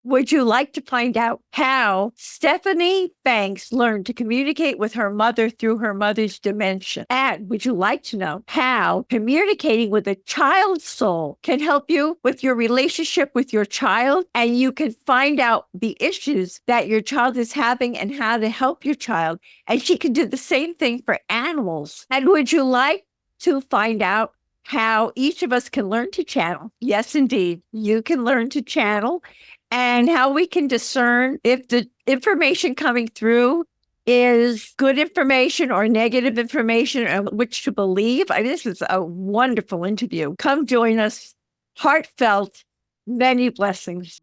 Would you like to find out how Stephanie Banks learned to communicate with her mother through her mother's dementia? And would you like to know how communicating with a child's soul can help you with your relationship with your child? And you can find out the issues that your child is having and how to help your child. And she can do the same thing for animals. And would you like to find out how each of us can learn to channel? Yes, indeed. You can learn to channel, and how we can discern if the information coming through is good information or negative information and which to believe. I mean, this is a wonderful interview. Come join us. Heartfelt, many blessings.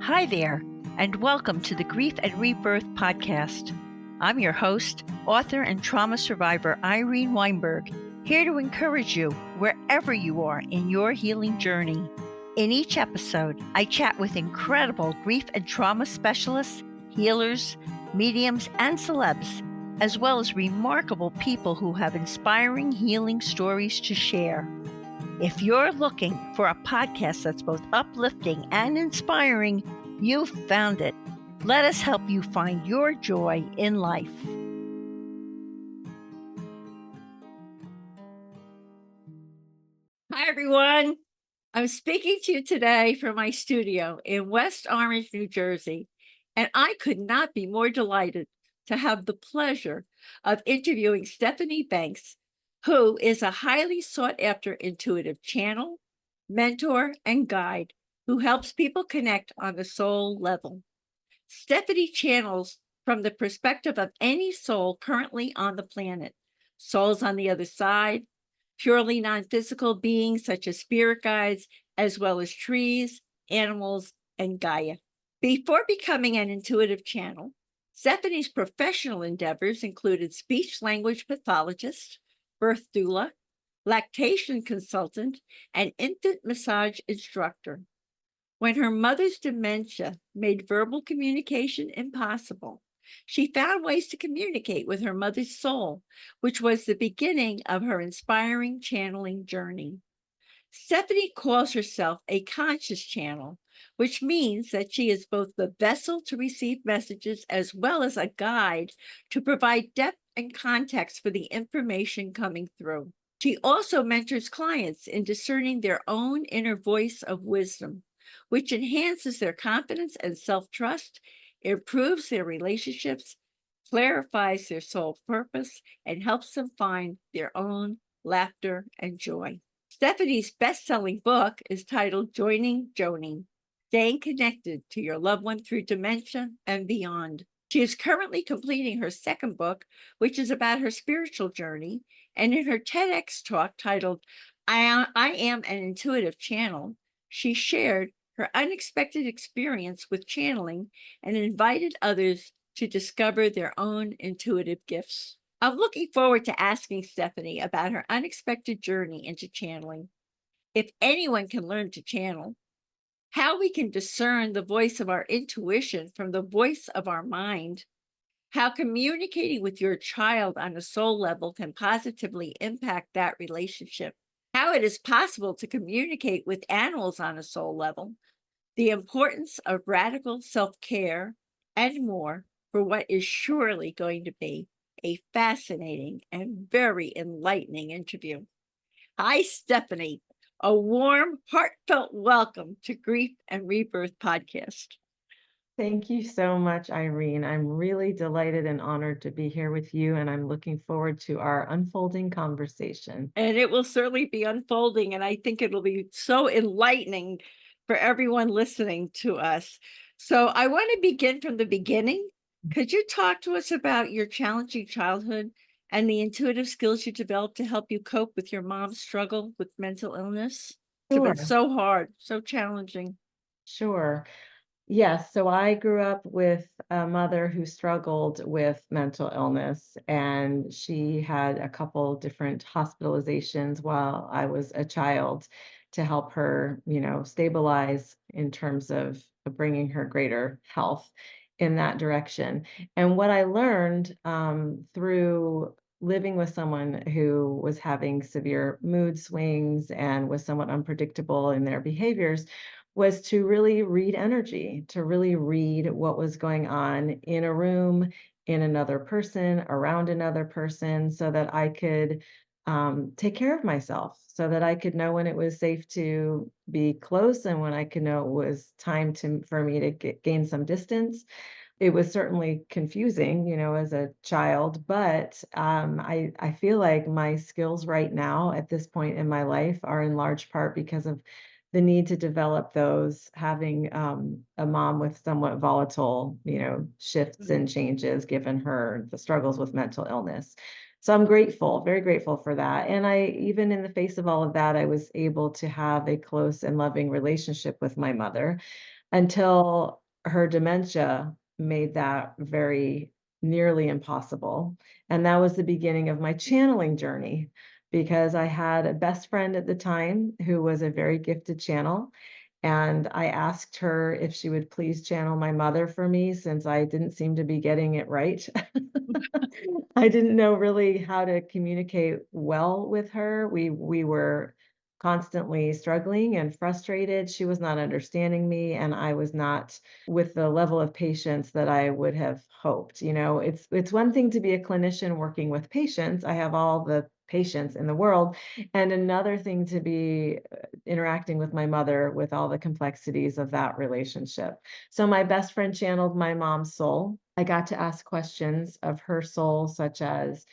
Hi there, and welcome to the Grief and Rebirth podcast. I'm your host, author and trauma survivor Irene Weinberg, here to encourage you wherever you are in your healing journey. In each episode, I chat with incredible grief and trauma specialists, healers, mediums, and celebs, as well as remarkable people who have inspiring healing stories to share. If you're looking for a podcast that's both uplifting and inspiring, you've found it. Let us help you find your joy in life. Hi, everyone. I'm speaking to you today from my studio in West Orange, New Jersey, and I could not be more delighted to have the pleasure of interviewing Stephanie Banks, who is a highly sought-after intuitive channel, mentor, and guide who helps people connect on the soul level. Stephanie channels from the perspective of any soul currently on the planet, souls on the other side, purely non-physical beings such as spirit guides, as well as trees, animals, and Gaia. Before becoming an intuitive channel, Stephanie's professional endeavors included speech-language pathologist, birth doula, lactation consultant, and infant massage instructor. When her mother's dementia made verbal communication impossible, she found ways to communicate with her mother's soul, which was the beginning of her inspiring channeling journey. Stephanie calls herself a conscious channel, which means that she is both the vessel to receive messages as well as a guide to provide depth and context for the information coming through. She also mentors clients in discerning their own inner voice of wisdom, which enhances their confidence and self-trust, improves their relationships, clarifies their soul purpose, and helps them find their own laughter and joy. Stephanie's best-selling book is titled Joining Joni, Staying Connected to Your Loved One Through Dementia and Beyond. She is currently completing her second book, which is about her spiritual journey, and in her TEDx talk titled I Am an Intuitive Channel, she shared her unexpected experience with channeling and invited others to discover their own intuitive gifts. I'm looking forward to asking Stephanie about her unexpected journey into channeling, if anyone can learn to channel, how we can discern the voice of our intuition from the voice of our mind, how communicating with your child on a soul level can positively impact that relationship, how it is possible to communicate with animals on a soul level, the importance of radical self-care, and more for what is surely going to be a fascinating and very enlightening interview. Hi, Stephanie. A warm, heartfelt welcome to Grief and Rebirth podcast. Thank you so much, Irene. I'm really delighted and honored to be here with you, and I'm looking forward to our unfolding conversation. And it will certainly be unfolding, and I think it'll be so enlightening for everyone listening to us. So I want to begin from the beginning. Could you talk to us about your challenging childhood and the intuitive skills you developed to help you cope with your mom's struggle with mental illness? It's been Sure. so hard, so challenging. Sure. Yes, so I grew up with a mother who struggled with mental illness, and she had a couple different hospitalizations while I was a child to help her, stabilize in terms of bringing her greater health in that direction. And what I learned through living with someone who was having severe mood swings and was somewhat unpredictable in their behaviors was to really read energy, to really read what was going on in a room, in another person, around another person, so that I could take care of myself, so that I could know when it was safe to be close and when I could know it was time for me to gain some distance. It was certainly confusing, as a child, but I feel like my skills right now at this point in my life are in large part because of the need to develop those, having a mom with somewhat volatile, shifts Mm. and changes given her the struggles with mental illness. So I'm grateful, very grateful for that. And even in the face of all of that, I was able to have a close and loving relationship with my mother until her dementia made that very nearly impossible. And that was the beginning of my channeling journey because I had a best friend at the time who was a very gifted channel. And I asked her if she would please channel my mother for me since I didn't seem to be getting it right. I didn't know really how to communicate well with her. We were constantly struggling and frustrated. She was not understanding me, and I was not with the level of patience that I would have hoped. It's one thing to be a clinician working with patients. I have all the patience in the world, and another thing to be interacting with my mother with all the complexities of that relationship. So my best friend channeled my mom's soul. I got to ask questions of her soul, such as,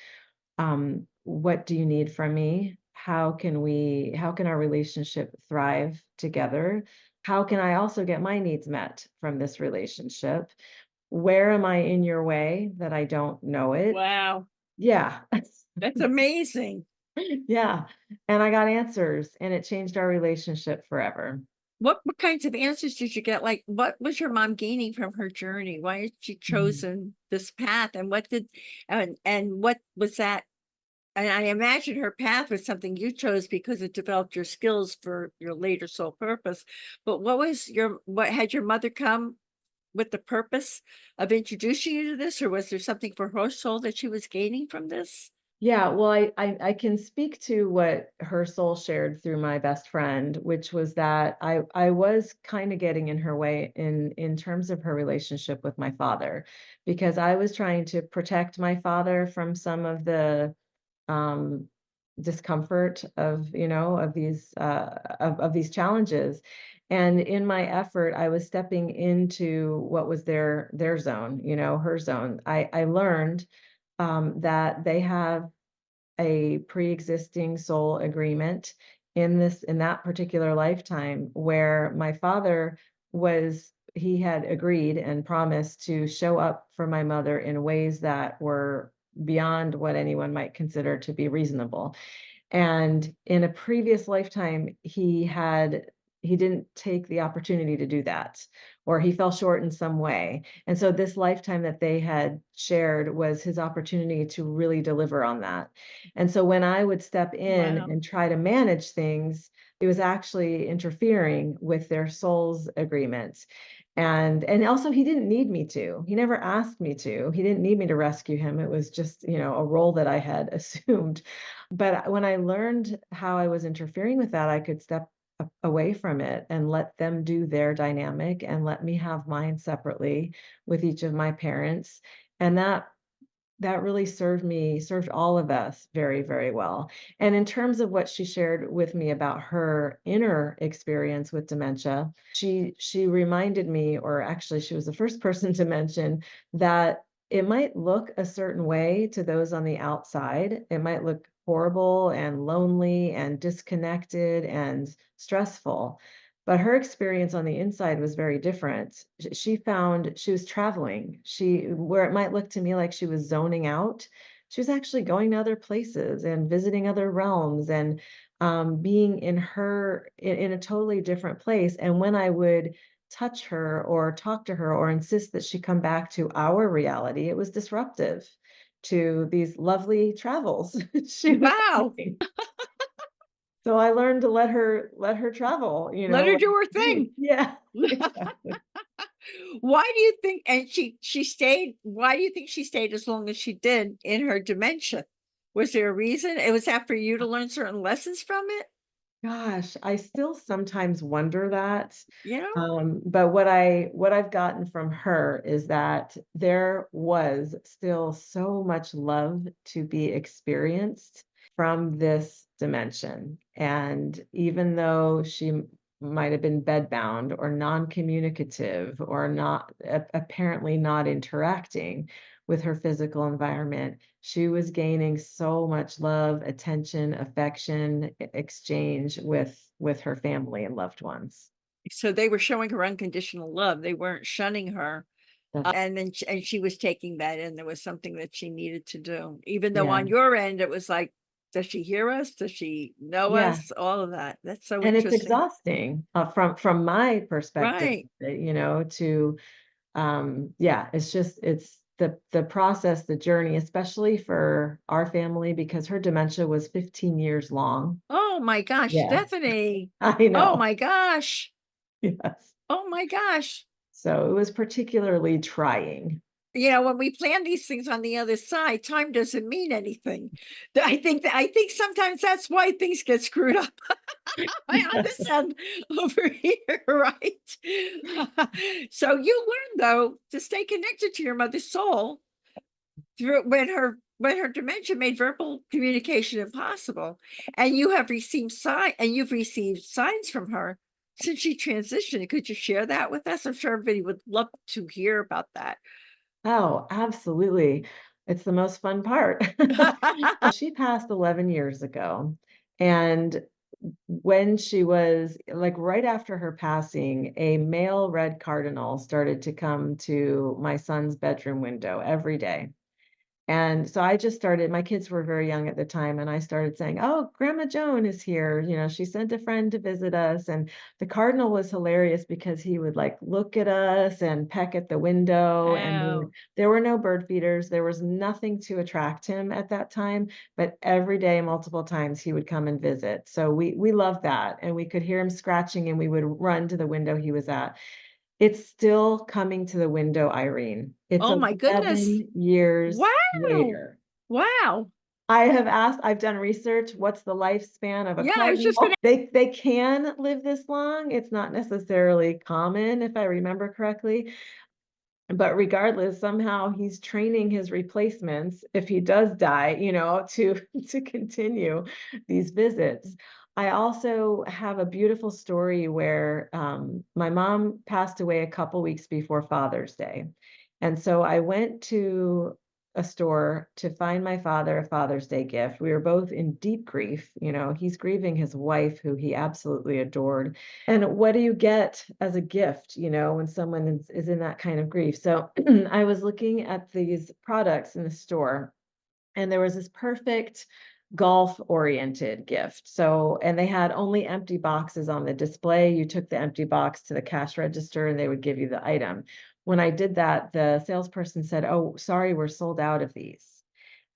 what do you need from me? How can our relationship thrive together? How can I also get my needs met from this relationship? Where am I in your way that I don't know it? Wow, Yeah. that's amazing. Yeah. And I got answers and it changed our relationship forever. What kinds of answers did you get? Like, what was your mom gaining from her journey? Why had she Mhm. chosen this path? And what was that? And I imagine her path was something you chose because it developed your skills for your later soul purpose. But what had your mother come with the purpose of introducing you to this, or was there something for her soul that she was gaining from this? Yeah, well, I can speak to what her soul shared through my best friend, which was that I was kind of getting in her way in terms of her relationship with my father, because I was trying to protect my father from some of the um, discomfort of these challenges. And in my effort, I was stepping into what was their zone, her zone. I learned that they have a pre-existing soul agreement in that particular lifetime where my father he had agreed and promised to show up for my mother in ways that were beyond what anyone might consider to be reasonable. And in a previous lifetime, he didn't take the opportunity to do that, or he fell short in some way. And so this lifetime that they had shared was his opportunity to really deliver on that. And so when I would step in Wow. and try to manage things, it was actually interfering with their soul's agreement. And also he didn't need me to. He never asked me to. He didn't need me to rescue him. It was just, a role that I had assumed. But when I learned how I was interfering with that, I could step away from it and let them do their dynamic and let me have mine separately with each of my parents. And that really served all of us very, very well. And in terms of what she shared with me about her inner experience with dementia, she reminded me, or actually she was the first person to mention that it might look a certain way to those on the outside. It might look horrible and lonely and disconnected and stressful. But her experience on the inside was very different. She found she was traveling. Where it might look to me like she was zoning out, she was actually going to other places and visiting other realms and being in a totally different place. And when I would touch her or talk to her or insist that she come back to our reality, it was disruptive to these lovely travels she was Wow. having. So I learned to let her travel, Let her let do her her breathe. thing. Yeah, exactly. Why do you think and she stayed why do you think she stayed as long as she did in her dementia? Was there a reason? It was that for you to learn certain lessons from it? Gosh, I still sometimes wonder that. You know? But what I've gotten from her is that there was still so much love to be experienced from this dimension. And even though might have been bedbound or non-communicative or not apparently not interacting with her physical environment, she was gaining so much love, attention, affection, exchange with her family and loved ones. So they were showing her unconditional love. They weren't shunning her. That's And then and she was taking that in. There was something that she needed to do. Even though yeah, on your end, it was like, does she hear us? Does she know yeah, us? All of that. That's so and it's interesting. exhausting, from my perspective, Right. to yeah, it's the process, the journey, especially for our family because her dementia was 15 years long. Oh my gosh, Yeah, Stephanie. I Oh know. my gosh. Yes. Oh my gosh. So it was particularly trying. When we plan these things on the other side, time doesn't mean anything. I think sometimes that's why things get screwed up. I Yes. understand over here, right? So you learned though to stay connected to your mother's soul through when her dementia made verbal communication impossible, and you've received signs from her since she transitioned. Could you share that with us? I'm sure everybody would love to hear about that. Oh, absolutely. It's the most fun part. She passed 11 years ago, and when she was like, right after her passing, a male red cardinal started to come to my son's bedroom window every day. And so I just started my kids were very young at the time, and I started saying, "Oh, Grandma Joan is here. She sent a friend to visit us." And the cardinal was hilarious because he would like look at us and peck at the window. And Oh, there were no bird feeders. There was nothing to attract him at that time. But every day, multiple times, he would come and visit. So we loved that. And we could hear him scratching, and we would run to the window he was at. It's still coming to the window, Irene. It's oh my goodness. 11 years Wow. later. Wow. I've done research, what's the lifespan of a Yeah, I was just gonna cardinal? They can live this long. It's not necessarily common, if I remember correctly. But regardless, somehow he's training his replacements if he does die, to to continue these visits. I also have a beautiful story where my mom passed away a couple weeks before Father's Day. And so I went to a store to find my father a Father's Day gift. We were both in deep grief. He's grieving his wife, who he absolutely adored. And what do you get as a gift, when someone is in that kind of grief? So I was looking at these products in the store, and there was this perfect golf oriented gift. So, and they had only empty boxes on the display. You took the empty box to the cash register and they would give you the item. When I did that, the salesperson said, "Oh, sorry, we're sold out of these."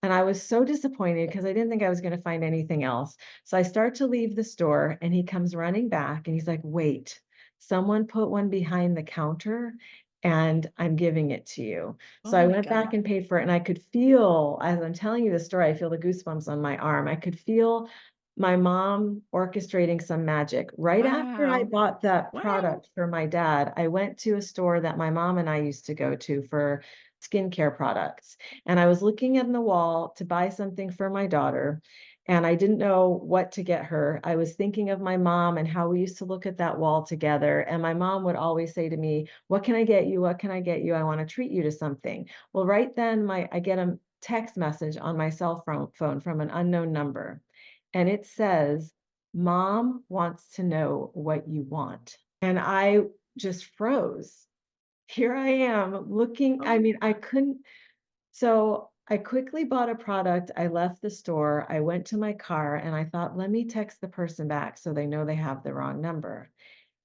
And I was so disappointed because I didn't think I was going to find anything else. So I start to leave the store and he comes running back and he's like, "Wait, someone put one behind the counter and I'm giving it to you." Oh So I my went god. back and paid for it. And I could feel, as I'm telling you the story, I feel the goosebumps on my arm. I could feel my mom orchestrating some magic. Right after I Wow. bought that Wow. product for my dad, I went to a store that my mom and I used to go to for skincare products. And I was looking in the wall to buy something for my daughter, and I didn't know what to get her. I was thinking of my mom and how we used to look at that wall together. And my mom would always say to me, "What can I get you? What can I get you? I want to treat you to something." Well, right then I get a text message on my cell phone from an unknown number. And it says, "Mom wants to know what you want." And I just froze. Here I am looking, I Oh, mean, I couldn't so I quickly bought a product. I left the store. I went to my car and I thought, let me text the person back so they know they have the wrong number.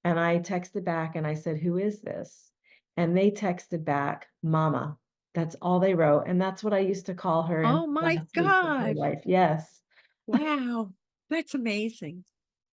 And I texted back and I said, "Who is this?" And they texted back, "Mama." That's all they wrote. And that's what I used to call her in oh the my last weeks of her god. life. Yes. Wow. That's amazing.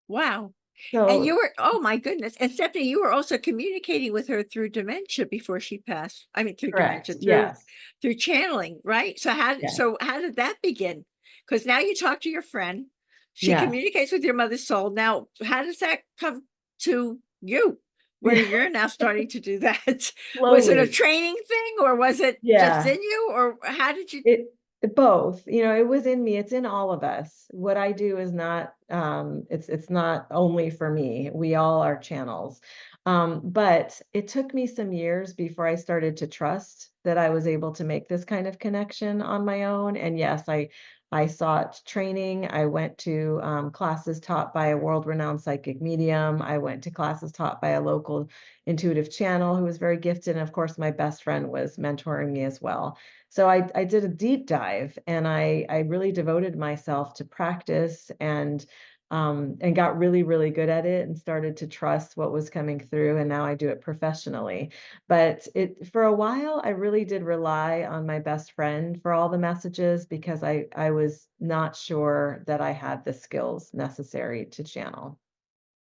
Wow. And you So were oh my goodness. And Stephanie, you were also communicating with her through dementia before she passed. I mean, through dementia, correct. Yes. through channeling, right? Yes. So how did that begin? because now you talk to your friend. She Yes. communicates with your mother's soul. Now, how does that come to you, where you're now starting to do that? Was it a Slowly. training thing, or was it just Yeah. in you, or how did you? Both, it was in me, it's in all of us. What I do is not, it's not only for me. We all are channels. But it took me some years before I started to trust that I was able to make this kind of connection on my own. And yes, I sought training. I went to classes taught by a world-renowned psychic medium. I went to classes taught by a local intuitive channel who was very gifted. And of course, my best friend was mentoring me as well. So I did a deep dive, and I really devoted myself to practice and got really, really good at it and started to trust what was coming through. And now I do it professionally. But for a while, I really did rely on my best friend for all the messages because I was not sure that I had the skills necessary to channel.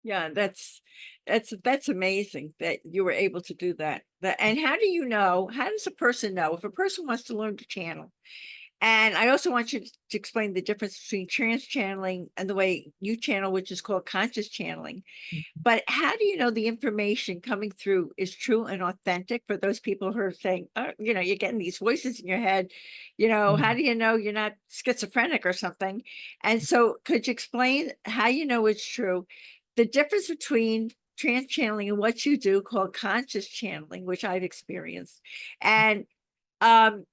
Yeah, that's amazing that you were able to do that. And how do you know? How does a person know if a person wants to learn to channel? And I also want you to explain the difference between trance channeling and the way you channel, which is called conscious channeling. But how do you know the information coming through is true and authentic for those people who are saying, oh, you're getting these voices in your head, how Mhm. do you know you're not schizophrenic or something? And so could you explain how you know it's true, the difference between trance channeling and what you do called conscious channeling, which I've experienced, and um,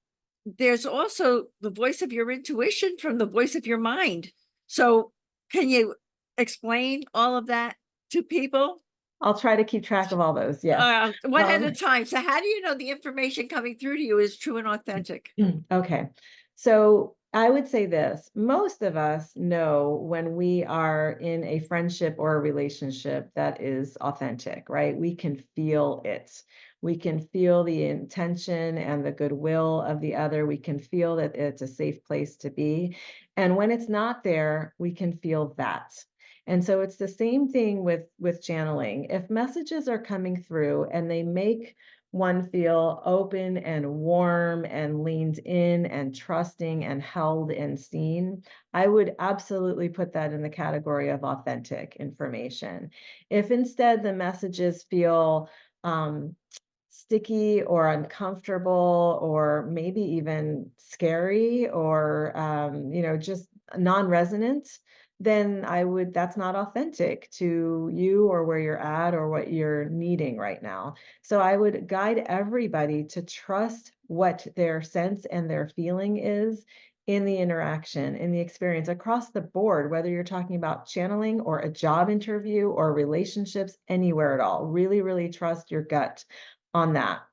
there's also the voice of your intuition from the voice of your mind. So can you explain all of that to people? I'll try to keep track of all those. Yes. One at a Um, time. So how do you know the information coming through to you is true and authentic? Okay. So I would say this, most of us know when we are in a friendship or a relationship that is authentic, right? We can feel it. We can feel the intention and the goodwill of the other. We can feel that it's a safe place to be. And when it's not there, we can feel that. And so it's the same thing with channeling. If messages are coming through and they make one feel open and warm and leaned in and trusting and held and seen, I would absolutely put that in the category of authentic information. If instead the messages feel sticky or uncomfortable or maybe even scary or just non-resonant, then that's not authentic to you or where you're at or what you're needing right now. So I would guide everybody to trust what their sense and their feeling is in the interaction, in the experience across the board, whether you're talking about channeling or a job interview or relationships, anywhere at all. Really, really trust your gut on that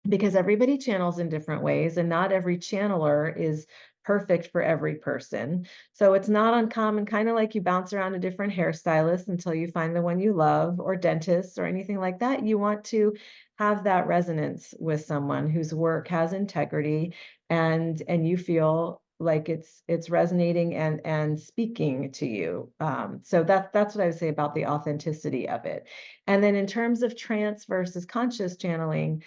because everybody channels in different ways and not every channeler is perfect for every person. So it's not uncommon, kind of like you bounce around to different hairstylists until you find the one you love, or dentists or anything like that. You want to have that resonance with someone whose work has integrity and you feel like it's resonating and speaking to you. So that's what I would say about the authenticity of it. And then in terms of trance versus conscious channeling,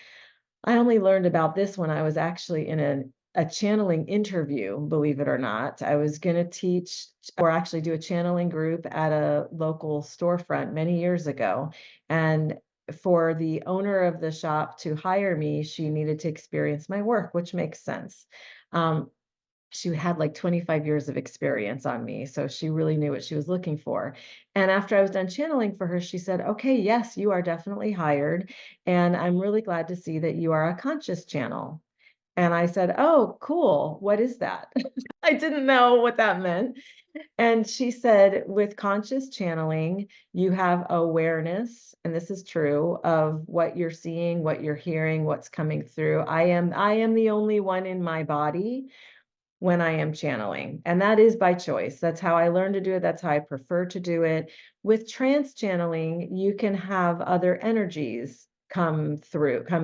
I only learned about this when I was actually in a channeling interview, believe it or not. I was going to teach or actually do a channeling group at a local storefront many years ago. And for the owner of the shop to hire me, she needed to experience my work, which makes sense. Um, she had like 25 years of experience on me, so she really knew what she was looking for. And after I was done channeling for her, she said, "Okay, yes, you are definitely hired, and I'm really glad to see that you are a conscious channel." And I said, "Oh, cool. What is that?" I didn't know what that meant. And she said, "With conscious channeling, you have awareness, and this is true, of what you're seeing, what you're hearing, what's coming through. I am the only one in my body when I am channeling. And that is by choice. That's how I learned to do it. That's how I prefer to do it. With trance channeling, you can have other energies come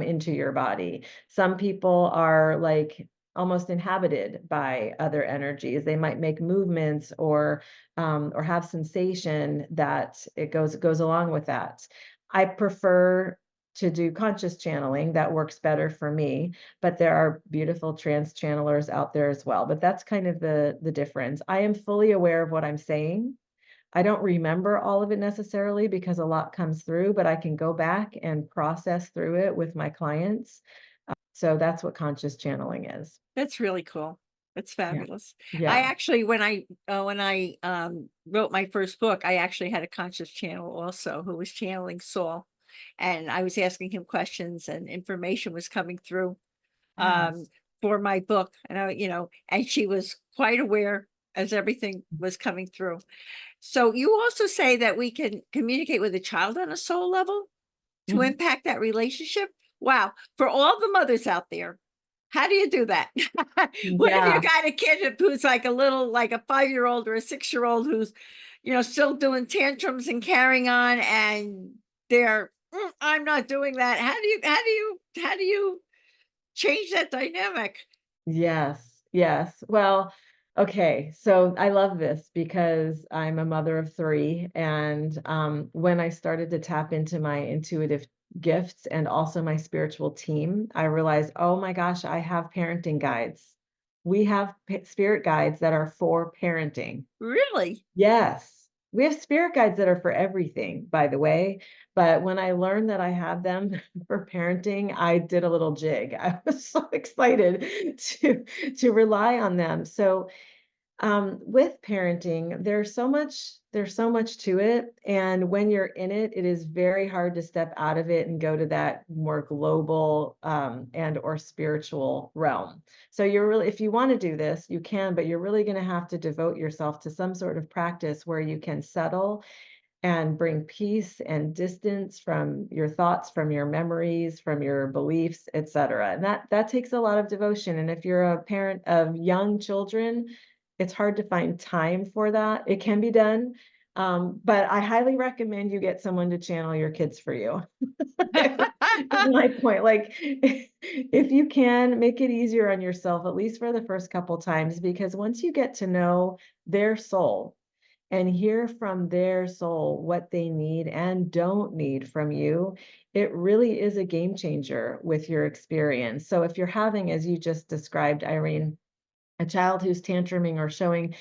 into your body. Some people are like almost inhabited by other energies. They might make movements or have sensation that it goes along with that. I prefer to do conscious channeling that works better for me, but there are beautiful trance channelers out there as well. But that's kind of the difference. I am fully aware of what I'm saying. I don't remember all of it necessarily because a lot comes through, but I can go back and process through it with my clients. So that's what conscious channeling is. That's really cool. That's Yeah. fabulous. I Yeah. actually, when I wrote my first book, I actually had a conscious channel also who was channeling Saul, and I was asking him questions, and information was coming through um, Yes. for my book, and and she was quite aware as everything was coming through. So you also say that we can communicate with a child on a soul level to Mhm. impact that relationship? Wow. For all the mothers out there, how do you do that? What if you Yeah. got a kid who's like like a 5-year-old or a 6-year-old who's, still doing tantrums and carrying on and they're, I'm not doing that. How do you change that dynamic? Yes, yes. Well, okay, so I love this because I'm a mother of 3, and, when I started to tap into my intuitive gifts and also my spiritual team, I realized, "Oh my gosh, I have parenting guides." We have p spirit guides that are for parenting. Really? Yes. We have spirit guides that are for everything, by the way, but when I learned that I had them for parenting, I did a little jig. I was so excited to rely on them. So, with parenting, there's so much to it, and when you're in it, it is very hard to step out of it and go to that more global, and or spiritual realm. So you're really if you wanna do this, you can, but you're really gonna have to devote yourself to some sort of practice where you can settle and bring peace and distance from your thoughts, from your memories, from your beliefs, etc. And that takes a lot of devotion. And if you're a parent of young children, it's hard to find time for that. It can be done, but I highly recommend you get someone to channel your kids for you. Is my point. Like, if you can make it easier on yourself, at least for the first couple times, because once you get to know their soul and hear from their soul what they need and don't need from you, it really is a game changer with your experience. So if you're having, as you just described, Irene, a child who's tantruming or showing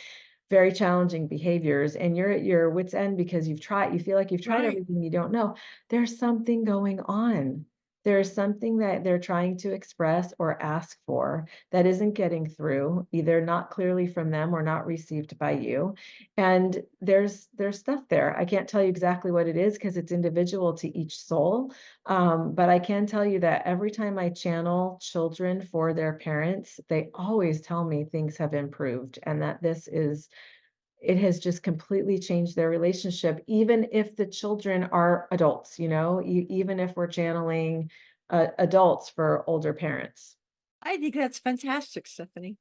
very challenging behaviors and you're at your wit's end because you feel like you've tried Right. everything you don't know, there's something going on. There's something that they're trying to express or ask for that isn't getting through, either not clearly from them or not received by you. And there's stuff there. I can't tell you exactly what it is because it's individual to each soul. But I can tell you that every time I channel children for their parents, they always tell me things have improved and that it has just completely changed their relationship, even if the children are adults, even if we're channeling adults for older parents. I think that's fantastic, Stephanie.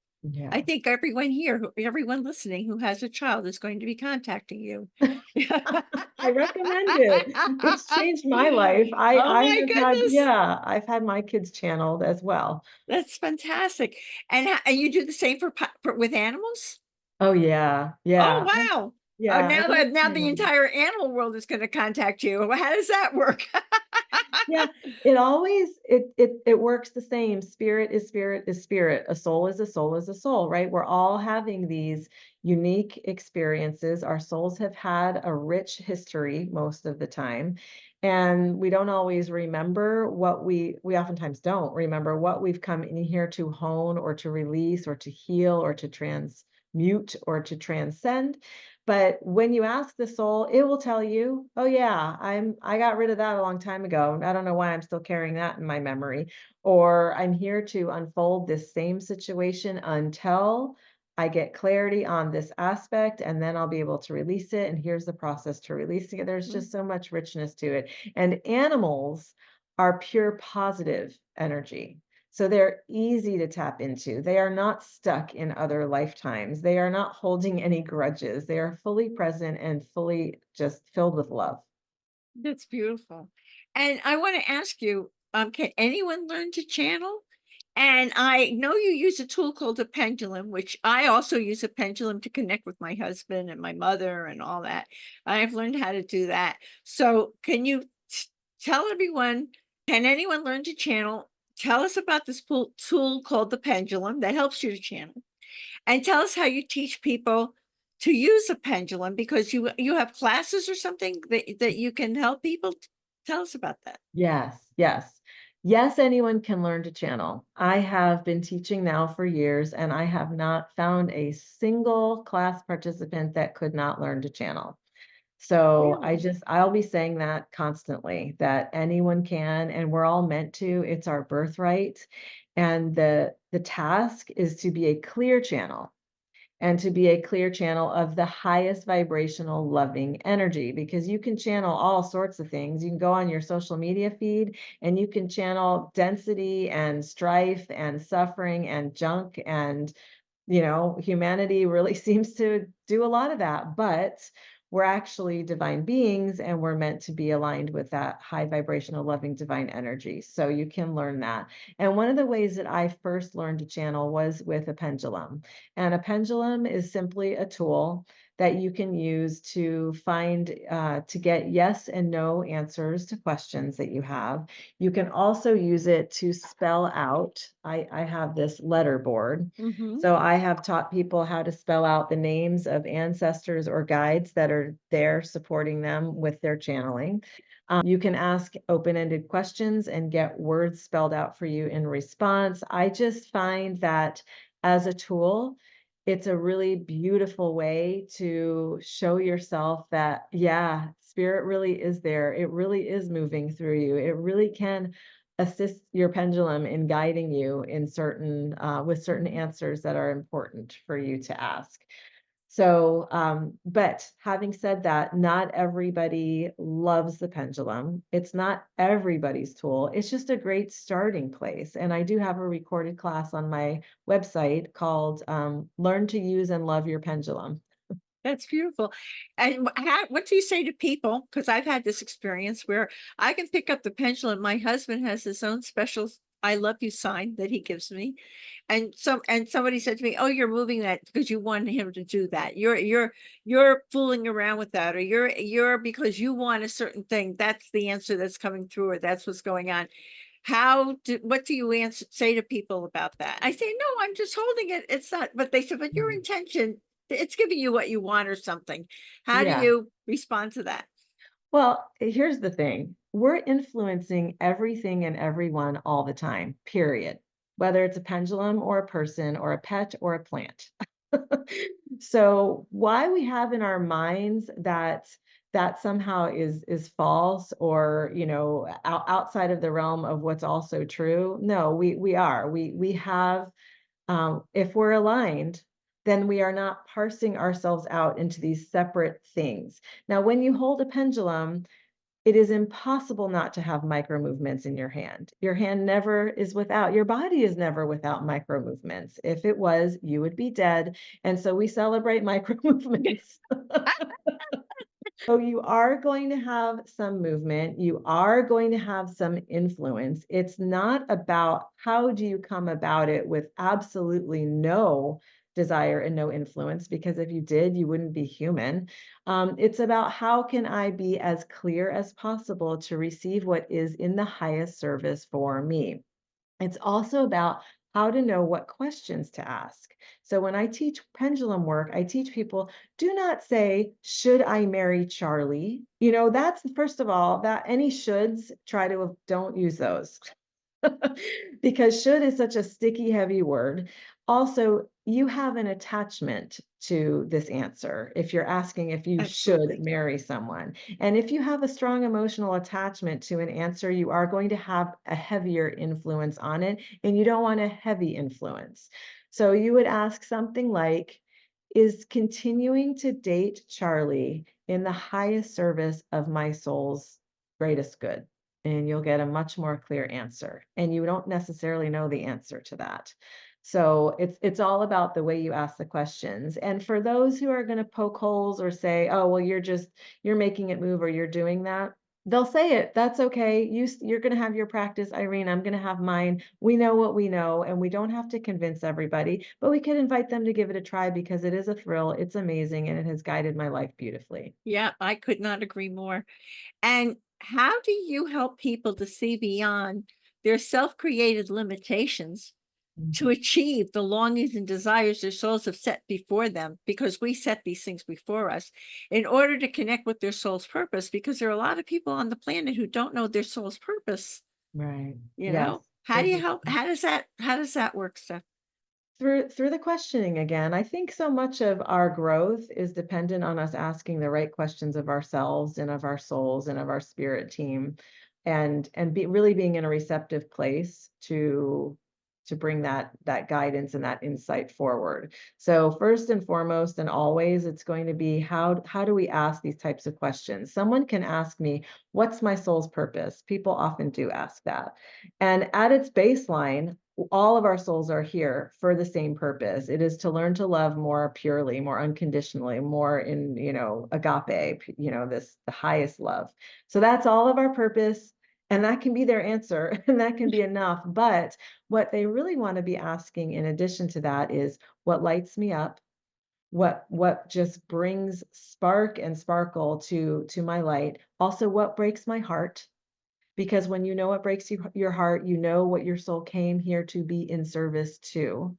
I Yeah. think everyone listening who has a child is going to be contacting you. I recommend it. It's changed my life. I Oh I my have had goodness, yeah, I've had my kids channeled as well. that's fantastic. And you do the same for with animals? Oh, yeah, Oh, yeah. wow. Oh, Yeah, I now the love entire animal world is gonna contact you. Well, how does that work? Yeah, it always it works the same. Spirit is spirit is spirit. A soul is a soul is a soul, right? We're all having these unique experiences. Our souls have had a rich history most of the time, and we don't always remember what we oftentimes don't remember what we've come in here to hone or to release or to heal or to transmute or to transcend. But when you ask the soul, it will tell you, "Oh yeah, I got rid of that a long time ago. I don't know why I'm still carrying that in my memory." Or I'm here to unfold this same situation until I get clarity on this aspect, and then I'll be able to release it. And here's the process to releasing it. There's Mm. just so much richness to it. And animals are pure positive energy. So they're easy to tap into. They are not stuck in other lifetimes. They are not holding any grudges. They are fully present and fully just filled with love. That's beautiful. And I wanna ask you, can anyone learn to channel? And I know you use a tool called a pendulum, which I also use a pendulum to connect with my husband and my mother and all that. I've learned how to do that. So can you tell everyone Can anyone learn to channel? Tell us about this tool called the pendulum that helps you to channel. And tell us how you teach people to use a pendulum because you have classes or something that you can help people. Tell us about that. Yes, yes. Yes, anyone can learn to channel. I have been teaching now for years, and I have not found a single class participant that could not learn to channel. So Really? I'll be saying that constantly, that anyone can, and we're all meant to. It's our birthright. And the task is to be a clear channel and to be a clear channel of the highest vibrational loving energy, because you can channel all sorts of things. You can go on your social media feed and you can channel density and strife and suffering and junk, and humanity really seems to do a lot of that, but we're actually divine beings and we're meant to be aligned with that high vibrational, loving, divine energy. So you can learn that. And one of the ways that I first learned to channel was with a pendulum. And a pendulum is simply a tool that you can use to to get yes and no answers to questions that you have. You can also use it to spell out. I have this letter board, Hmm. so I have taught people how to spell out the names of ancestors or guides that are there supporting them with their channeling. You can ask open-ended questions and get words spelled out for you in response. I just find that as a tool, it's a really beautiful way to show yourself that, yeah, spirit really is there. It really is moving through you. It really can assist your pendulum in guiding you in certain with certain answers that are important for you to ask. So, but having said that, not everybody loves the pendulum. It's not everybody's tool. It's just a great starting place. And I do have a recorded class on my website called Learn to Use and Love Your Pendulum. That's beautiful. And what do you say to people? Because I've had this experience where I can pick up the pendulum. My husband has his own special "I love you" sign that he gives me, and somebody said to me, "Oh, you're moving that because you want him to do that. You're fooling around with that, or you're because you want a certain thing. That's the answer that's coming through, or that's what's going on." What do you say to people about that? I say, "No, I'm just holding it. It's not," but they said, "But your Mhm. intention, it's giving you what you want or something." How do Yeah. you respond to that? Well, here's the thing. We're influencing everything and everyone all the time, period. Whether it's a pendulum or a person or a pet or a plant. So why we have in our minds that that somehow is false, or outside of the realm of what's also true? No, we are. We have, if we're aligned, then we are not parsing ourselves out into these separate things. Now, when you hold a pendulum, it is impossible not to have micro movements in your hand. Your hand never is without, your body is never without micro movements. If it was, you would be dead. And so we celebrate micro movements. So you are going to have some movement. You are going to have some influence. It's not about how do you come about it with absolutely no desire and no influence, because if you did, you wouldn't be human. It's about how can I be as clear as possible to receive what is in the highest service for me. It's also about how to know what questions to ask. So when I teach pendulum work, I teach people, do not say, should I marry Charlie? That's first of all, that any shoulds, don't use those. Because should is such a sticky, heavy word. Also, you have an attachment to this answer if you're asking if you should Absolutely. marry someone. And if you have a strong emotional attachment to an answer, you are going to have a heavier influence on it, and you don't want a heavy influence. So you would ask something like, is continuing to date Charlie in the highest service of my soul's greatest good? And you'll get a much more clear answer. And you don't necessarily know the answer to that. So it's all about the way you ask the questions. And for those who are going to poke holes or say, "Oh, well, you're making it move or you're doing that," they'll say it. That's okay. You're going to have your practice, Irene. I'm going to have mine. We know what we know, and we don't have to convince everybody, but we can invite them to give it a try because it is a thrill. It's amazing, and it has guided my life beautifully. Yeah, I could not agree more. And how do you help people to see beyond their self-created limitations to Mhm. achieve the longings and desires their souls have set before them, because we set these things before us in order to connect with their soul's purpose, because there are a lot of people on the planet who don't know their soul's purpose, Right. you Yes. know? How do This you is help? How does that work, Steph? through the questioning again. I think so much of our growth is dependent on us asking the right questions of ourselves and of our souls and of our spirit team, and be really being in a receptive place to bring that guidance and that insight forward. So first and foremost and always, it's going to be how do we ask these types of questions? Someone can ask me, what's my soul's purpose? People often do ask that. And at its baseline, all of our souls are here for the same purpose. It is to learn to love more purely, more unconditionally, more in, agape, this the highest love. So that's all of our purpose. And that can be their answer and that can be enough. But what they really want to be asking in addition to that is what lights me up, what just brings spark and sparkle to my light. Also, what breaks my heart, because when you know what breaks your heart, you know what your soul came here to be in service to,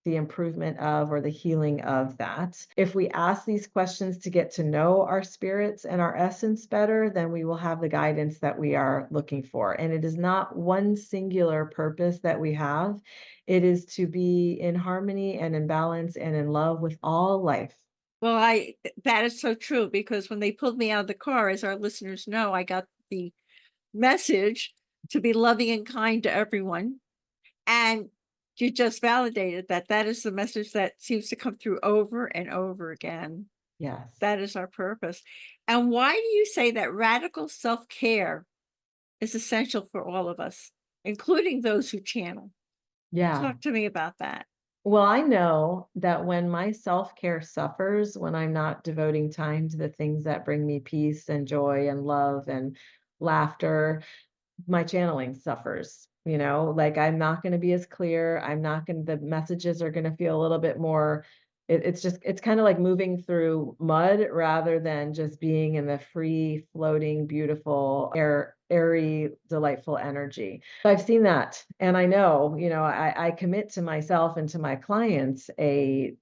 the improvement of or the healing of that. If we ask these questions to get to know our spirits and our essence better, then we will have the guidance that we are looking for. And it is not one singular purpose that we have. It is to be in harmony and in balance and in love with all life. Well, that is so true, because when they pulled me out of the car, as our listeners know, I got the message to be loving and kind to everyone. And you just validated that that is the message that seems to come through over and over again. Yes. That is our purpose. And why do you say that radical self-care is essential for all of us, including those who channel? Yeah. Talk to me about that. Well, I know that when my self-care suffers, when I'm not devoting time to the things that bring me peace and joy and love and laughter, my channeling suffers, like I'm not going to be as clear. I'm not going to, the messages are going to feel a little bit more. It's kind of like moving through mud rather than just being in the free floating, beautiful, airy, delightful energy. I've seen that. And I know, I commit to myself and to my clients a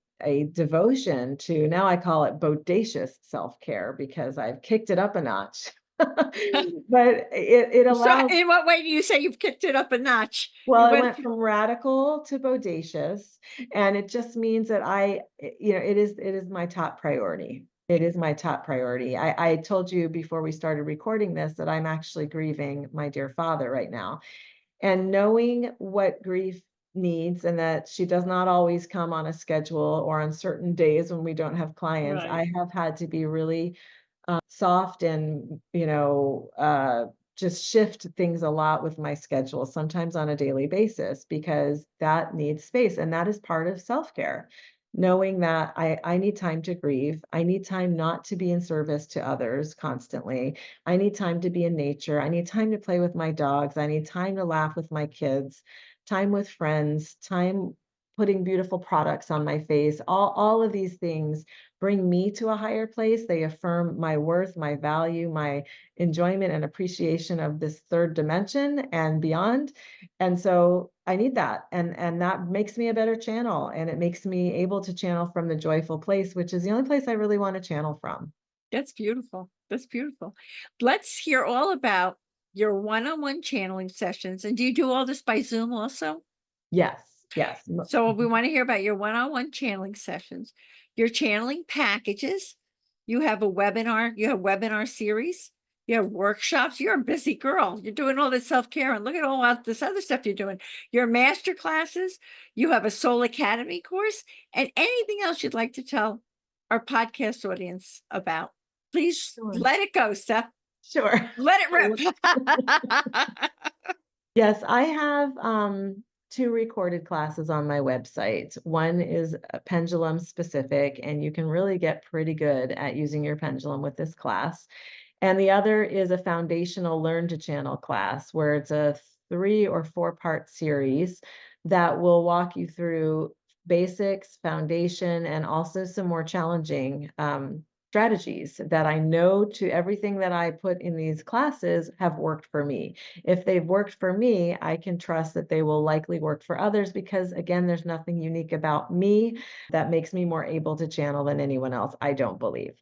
devotion to, now I call it bodacious self-care because I've kicked it up a notch. But it So, allows, in what way do you say you've kicked it up a notch? You well, it went went from from radical to bodacious, and it just means that it is my top priority. It is my top priority. I told you before we started recording this that I'm actually grieving my dear father right now, and knowing what grief needs and that she does not always come on a schedule or on certain days when we don't have clients, right. I have had to be really soft and, just shift things a lot with my schedule, sometimes on a daily basis, because that needs space. And that is part of self care. Knowing that I need time to grieve. I need time not to be in service to others constantly. I need time to be in nature. I need time to play with my dogs. I need time to laugh with my kids, time with friends, time putting beautiful products on my face. All of these things bring me to a higher place. They affirm my worth, my value, my enjoyment and appreciation of this third dimension and beyond. And so I need that. And that makes me a better channel. And it makes me able to channel from the joyful place, which is the only place I really want to channel from. That's beautiful. That's beautiful. Let's hear all about your one-on-one channeling sessions. And do you do all this by Zoom also? Yes, yes. So we want to hear about your one-on-one channeling sessions, your channeling packages. You have webinar series, you have workshops. You're a busy girl. You're doing all this self-care, and look at all this other stuff you're doing. Your master classes, you have a Soul Academy course, and anything else you'd like to tell our podcast audience about. Please Sure. let it go, Steph. Sure. Let it rip. Yes, I have 2 recorded classes on my website. One is a pendulum specific, and you can really get pretty good at using your pendulum with this class. And the other is a foundational learn to channel class where it's a 3 or 4-part series that will walk you through basics, foundation, and also some more challenging strategies that I know to everything that I put in these classes have worked for me. If they've worked for me, I can trust that they will likely work for others because, again, there's nothing unique about me that makes me more able to channel than anyone else, I don't believe.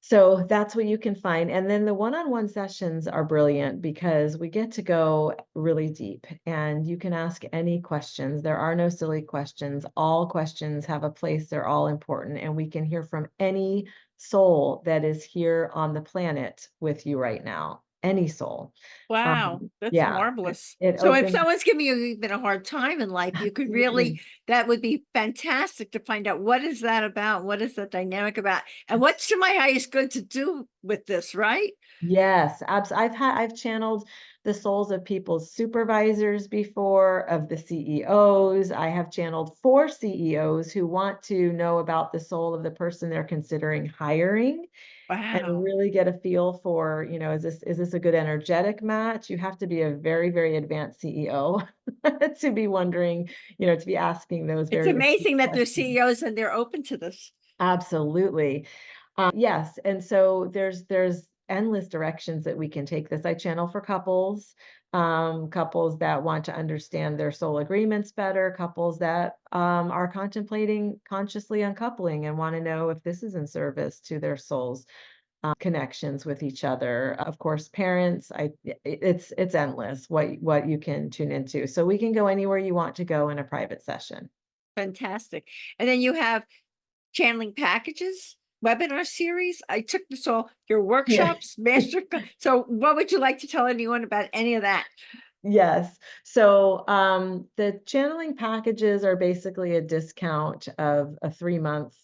So that's what you can find. And then the one-on-one sessions are brilliant because we get to go really deep and you can ask any questions. There are no silly questions. All questions have a place. They're all important. And we can hear from any soul that is here on the planet with you right now. Any soul. Wow, that's Yeah, marvelous. it So if opens. someone's giving you even a hard time in life, you could Absolutely. really, that would be fantastic to find out what is that about? What is that dynamic about? And what's to my highest good to do with this, right? Yes, I've channeled the souls of people's supervisors before, of the CEOs. I have channeled 4 CEOs who want to know about the soul of the person they're considering hiring and Wow. really get a feel for, is this a good energetic match? You have to be a very, very advanced CEO to be wondering, to be asking those It's very astute amazing that they're questions. CEOs and they're open to this. Absolutely. Yes, and so there's endless directions that we can take this. I channel for couples, couples that want to understand their soul agreements better, couples that are contemplating consciously uncoupling and want to know if this is in service to their souls connections with each other. Of course, parents, it's endless what you can tune into. So we can go anywhere you want to go in a private session. Fantastic. And then you have channeling packages, webinar series. I took this all, your Yeah. workshops, so what would you like to tell anyone about any of that? Yes. So the channeling packages are basically a discount of a 3-month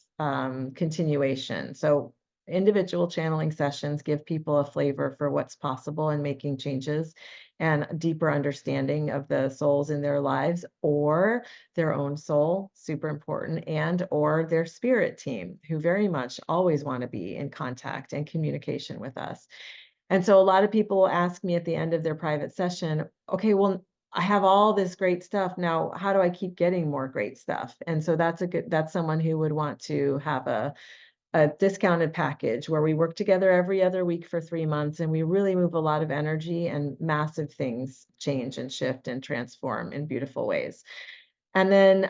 continuation. So individual channeling sessions give people a flavor for what's possible in making changes and a deeper understanding of the souls in their lives or their own soul, super important, and or their spirit team who very much always want to be in contact and communication with us. And so a lot of people will ask me at the end of their private session, okay, well, I have all this great stuff. Now, how do I keep getting more great stuff? And so that's someone who would want to have a discounted package where we work together every other week for 3 months and we really move a lot of energy and massive things change and shift and transform in beautiful ways. And then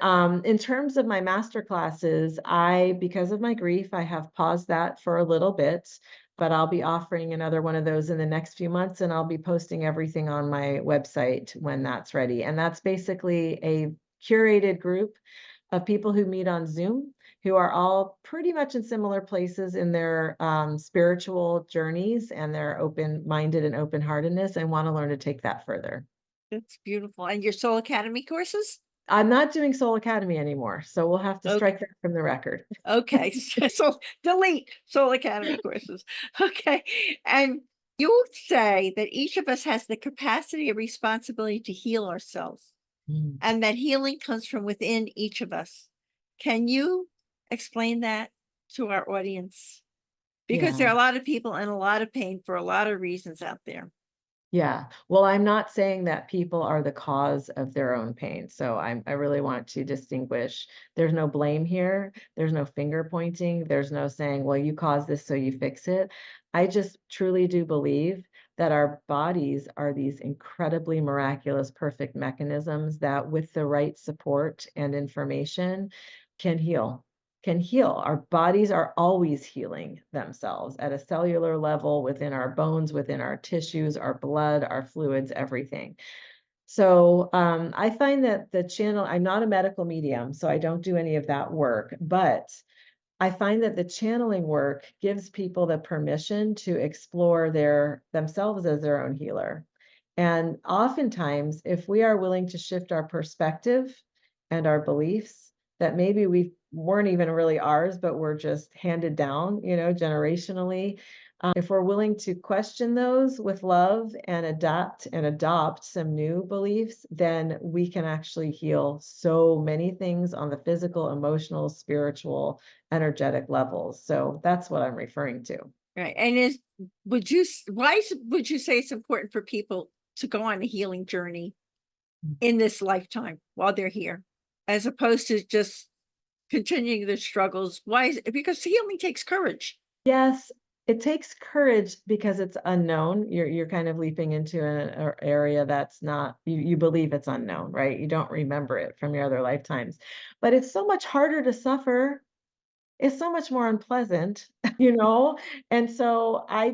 in terms of my master classes, because of my grief, I have paused that for a little bit, but I'll be offering another one of those in the next few months, and I'll be posting everything on my website when that's ready. And that's basically a curated group of people who meet on Zoom, who are all pretty much in similar places in their spiritual journeys and their open-minded and open-heartedness and want to learn to take that further. That's beautiful. And your Soul Academy courses? I'm not doing Soul Academy anymore, so we'll have to Okay. strike that from the record. Okay. So delete Soul Academy courses. Okay. And you say that each of us has the capacity and responsibility to heal ourselves, Mm, and that healing comes from within each of us. Can you explain that to our audience? Because there yeah. are a lot of people in a lot of pain for a lot of reasons out there. Yeah. Well, I'm not saying that people are the cause of their own pain. So I really want to distinguish. There's no blame here. There's no finger pointing. There's no saying, well, you caused this, so you fix it. I just truly do believe that our bodies are these incredibly miraculous, perfect mechanisms that, with the right support and information, can heal. Can heal. Our bodies are always healing themselves at a cellular level, within our bones, within our tissues, our blood, our fluids, everything. So I find that I'm not a medical medium, so I don't do any of that work, but I find that the channeling work gives people the permission to explore themselves as their own healer. And oftentimes, if we are willing to shift our perspective and our beliefs that maybe we weren't even really ours, but were just handed down, generationally, if we're willing to question those with love and adapt and adopt some new beliefs, then we can actually heal so many things on the physical, emotional, spiritual, energetic levels. So that's what I'm referring to. Right. And would you say it's important for people to go on a healing journey in this lifetime while they're here, as opposed to just continuing their struggles? Why is it? Because healing takes courage. Yes, it takes courage because it's unknown. You're kind of leaping into an area that's not you believe it's unknown, right? You don't remember it from your other lifetimes. But it's so much harder to suffer. It's so much more unpleasant, you know? And so I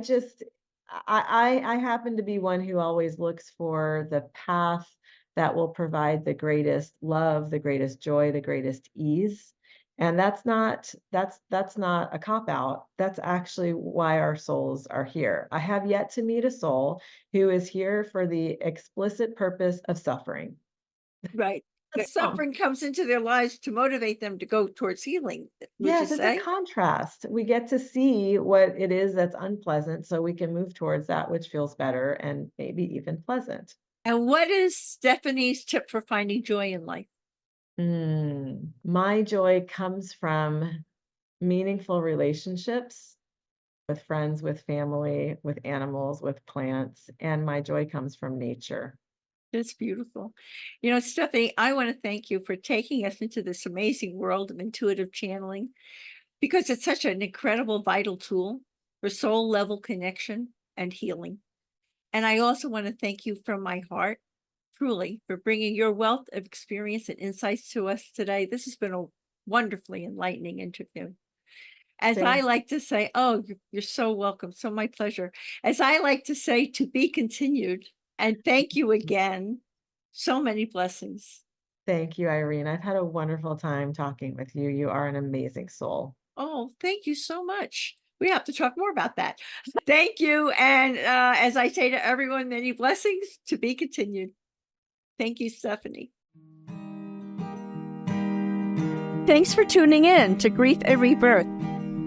happen to be one who always looks for the path that will provide the greatest love, the greatest joy, the greatest ease. And that's not a cop out. That's actually why our souls are here. I have yet to meet a soul who is here for the explicit purpose of suffering. Right. The That's wrong. suffering comes into their lives to motivate them to go towards healing, would you Yes, it's a say? contrast. We get to see what it is that's unpleasant so we can move towards that which feels better and maybe even pleasant. And what is Stephanie's tip for finding joy in life? My joy comes from meaningful relationships with friends, with family, with animals, with plants, and my joy comes from nature. It's beautiful. Stephanie, I want to thank you for taking us into this amazing world of intuitive channeling because it's such an incredible, vital tool for soul level connection and healing. And I also want to thank you from my heart, truly, for bringing your wealth of experience and insights to us today. This has been a wonderfully enlightening interview. As I Same. like to say, oh, you're so welcome. So my pleasure. As I like to say, to be continued. And thank you again. So many blessings. Thank you, Irene. I've had a wonderful time talking with you. You are an amazing soul. Oh, thank you so much. We have to talk more about that. Thank you. And as I say to everyone, many blessings, to be continued. Thank you, Stephanie. Thanks for tuning in to Grief and Rebirth.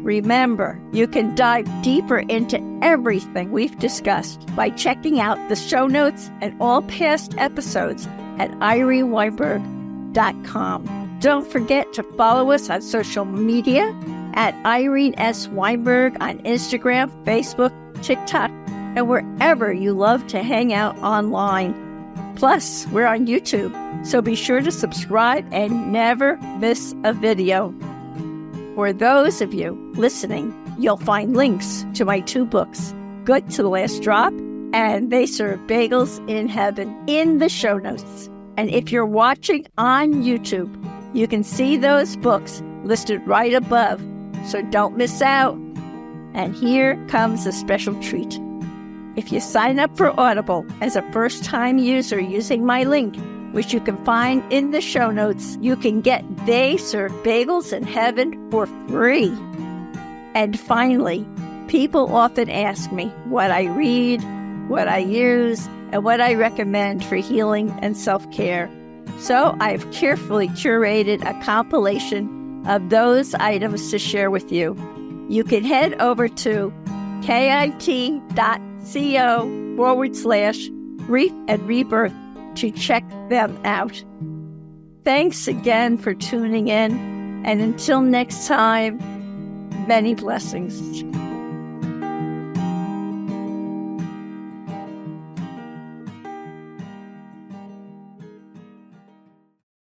Remember, you can dive deeper into everything we've discussed by checking out the show notes and all past episodes at ireneweinberg.com. Don't forget to follow us on social media at Irene S. Weinberg on Instagram, Facebook, TikTok, and wherever you love to hang out online. Plus, we're on YouTube, so be sure to subscribe and never miss a video. For those of you listening, you'll find links to my 2 books, Good to the Last Drop and They Serve Bagels in Heaven, in the show notes. And if you're watching on YouTube, you can see those books listed right above, so don't miss out. And here comes a special treat. If you sign up for Audible as a first-time user using my link, which you can find in the show notes, you can get They Serve Bagels in Heaven for free. And finally, people often ask me what I read, what I use, and what I recommend for healing and self-care. So I've carefully curated a compilation of those items to share with you. You can head over to kit.co/grief and rebirth to check them out. Thanks again for tuning in, and until next time, many blessings.